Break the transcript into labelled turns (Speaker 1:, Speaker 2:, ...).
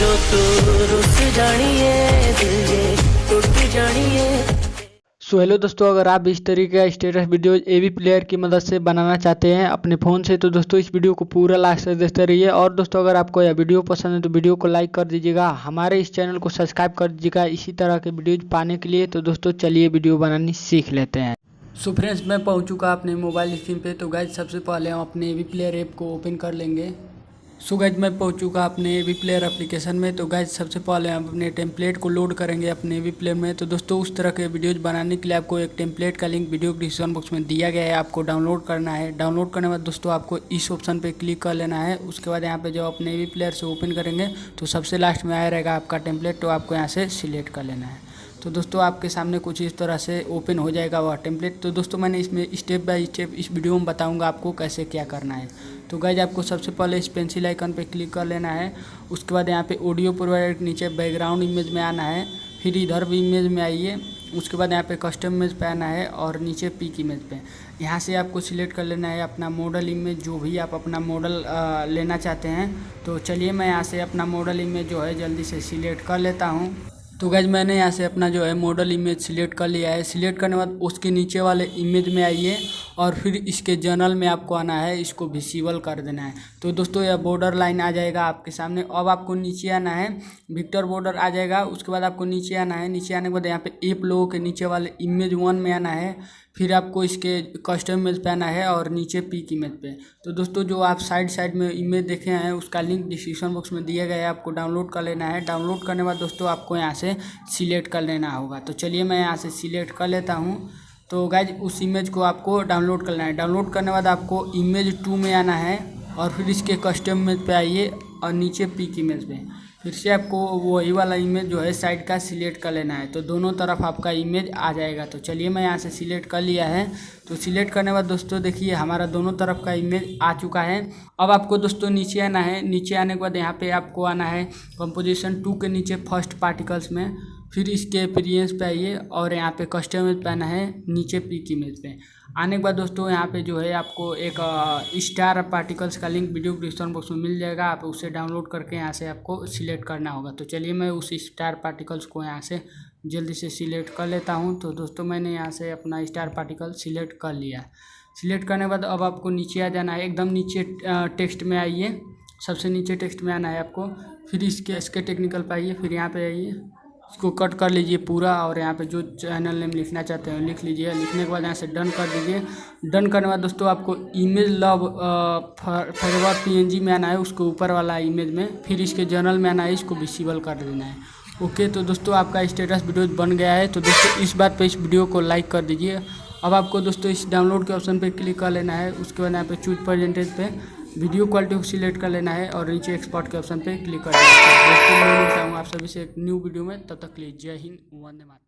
Speaker 1: समझो तो रुस जानिए दिल ये टूट जानिए।
Speaker 2: सो हेलो दोस्तों, अगर आप इस तरीके का स्टेटस वीडियो एवी प्लेयर की मदद से बनाना चाहते हैं अपने फ़ोन से, तो दोस्तों इस वीडियो को पूरा लास्ट तक देखते रहिए। और दोस्तों अगर आपको यह वीडियो पसंद है तो वीडियो को लाइक कर दीजिएगा, हमारे इस चैनल को सब्सक्राइब कर दीजिएगा इसी तरह के वीडियोज पाने के लिए। तो दोस्तों चलिए वीडियो बनानी सीख लेते हैं। सो फ्रेंड्स, मैं पहुंच चुका अपने मोबाइल स्क्रीन पे। तो गाइज सबसे पहले हम अपने एवी प्लेयर ऐप को ओपन कर लेंगे। सो गाइज मैं पहुंच चुका अपने एवी प्लेयर एप्लीकेशन में। तो गाइज सबसे पहले हम अपने टेम्पलेट को लोड करेंगे अपने एवी प्लेयर में। तो दोस्तों उस तरह के वीडियोज बनाने के लिए आपको एक टेम्पलेट का लिंक वीडियो डिस्क्रिप्शन बॉक्स में दिया गया है, आपको डाउनलोड करना है। डाउनलोड करने के बाद दोस्तों आपको इस ऑप्शन पे क्लिक कर लेना है। उसके बाद यहाँ पे जब अपने एवी प्लेयर से ओपन करेंगे तो सबसे लास्ट में आया रहेगा आपका टेम्पलेट, तो आपको यहाँ से सिलेक्ट कर लेना है। तो दोस्तों आपके सामने कुछ इस तरह से ओपन हो जाएगा वह टेम्पलेट। तो दोस्तों मैंने इसमें स्टेप बाय स्टेप इस वीडियो में बताऊंगा आपको कैसे क्या करना है। तो गाइज आपको सबसे पहले इस पेंसिल आइकन पे क्लिक कर लेना है। उसके बाद यहाँ पे ऑडियो प्रोवाइडर के नीचे बैकग्राउंड इमेज में आना है, फिर इधर भी इमेज में आइए। उसके बाद यहाँ पे कस्टम इमेज पे आना है और नीचे पिक इमेज पे यहाँ से आपको सिलेक्ट कर लेना है अपना मॉडल इमेज, जो भी आप अपना मॉडल लेना चाहते हैं। तो चलिए मैं यहाँ से अपना मॉडल इमेज जो है जल्दी से सिलेक्ट कर लेता हूँ। तो गाइज मैंने यहाँ से अपना जो है मॉडल इमेज सिलेक्ट कर लिया है। सिलेक्ट करने के बाद उसके नीचे वाले इमेज में आइए और फिर इसके जर्नल में आपको आना है, इसको विजिबल कर देना है। तो दोस्तों यह बॉर्डर लाइन आ जाएगा आपके सामने। अब आपको नीचे आना है, विक्टर बॉर्डर आ जाएगा। उसके बाद आपको नीचे आना है। नीचे आने के बाद यहाँ पे ऐप लोगों के नीचे वाले इमेज 1 में आना है। फिर आपको इसके कस्टम इमेज पे आना है और नीचे पिक इमेज पे। तो दोस्तों जो आप साइड में इमेज देखे हैं उसका लिंक डिस्क्रिप्शन बॉक्स में दिया गया है, आपको डाउनलोड कर लेना है। डाउनलोड करने के बाद दोस्तों आपको यहाँ से सिलेक्ट कर लेना होगा। तो चलिए मैं यहाँ से सिलेक्ट कर लेता हूँ। तो गाइज उस इमेज को आपको डाउनलोड करना है। डाउनलोड करने के बाद आपको इमेज 2 में आना है और फिर इसके कस्टम इमेज पे आइए और नीचे पिक इमेज पे फिर से आपको वही वाला इमेज जो है साइड का सिलेक्ट कर लेना है। तो दोनों तरफ आपका इमेज आ जाएगा। तो चलिए मैं यहाँ से सिलेक्ट कर लिया है। तो सिलेक्ट करने के बाद दोस्तों देखिए हमारा दोनों तरफ का इमेज आ चुका है। अब आपको दोस्तों नीचे आना है। नीचे आने के बाद यहाँ पे आपको आना है कंपोजिशन 2 के नीचे फर्स्ट पार्टिकल्स में, फिर इसके अपीयरेंस पे आइए और यहाँ पे कस्टम इमेज पे आना है, नीचे पिक इमेज पे आने के बाद दोस्तों यहाँ पे जो है आपको एक स्टार पार्टिकल्स का लिंक वीडियो डिस्क्रिप्शन बॉक्स में मिल जाएगा, आप उसे डाउनलोड करके यहाँ से आपको सिलेक्ट करना होगा। तो चलिए मैं उस स्टार पार्टिकल्स को यहाँ से जल्दी से सिलेक्ट कर लेता हूँ। तो दोस्तों मैंने यहाँ से अपना स्टार पार्टिकल सिलेक्ट कर लिया। सिलेक्ट करने के बाद अब आपको नीचे आ जाना है, एकदम नीचे टेक्स्ट में आइए, सबसे नीचे टेक्स्ट में आना है आपको। फिर इसके टेक्निकल पे आइए, फिर यहाँ पे आइए, इसको कट कर लीजिए पूरा और यहाँ पे जो चैनल नेम लिखना चाहते हैं लिख लीजिए। लिखने के बाद यहाँ से डन कर दीजिए। डन करने के बाद दोस्तों आपको इमेज लव फॉरवर्ड PNG में आना है, उसको ऊपर वाला इमेज में, फिर इसके जर्नल में आना है, इसको विजिबल कर देना है। ओके, तो दोस्तों आपका स्टेटस वीडियो बन गया है। तो दोस्तों इस बात पे इस वीडियो को लाइक कर दीजिए। अब आपको दोस्तों इस डाउनलोड के ऑप्शन पे क्लिक कर लेना है। उसके बाद यहाँ पे चूज परसेंटेज पे वीडियो क्वालिटी को सिलेक्ट कर लेना है और नीचे एक्सपोर्ट के ऑप्शन पे क्लिक कर देना है। दोस्तों मैं मिलता हूँ आप सभी से एक न्यू वीडियो में, तब तक के लिए जय हिंद, वंदे मातरम।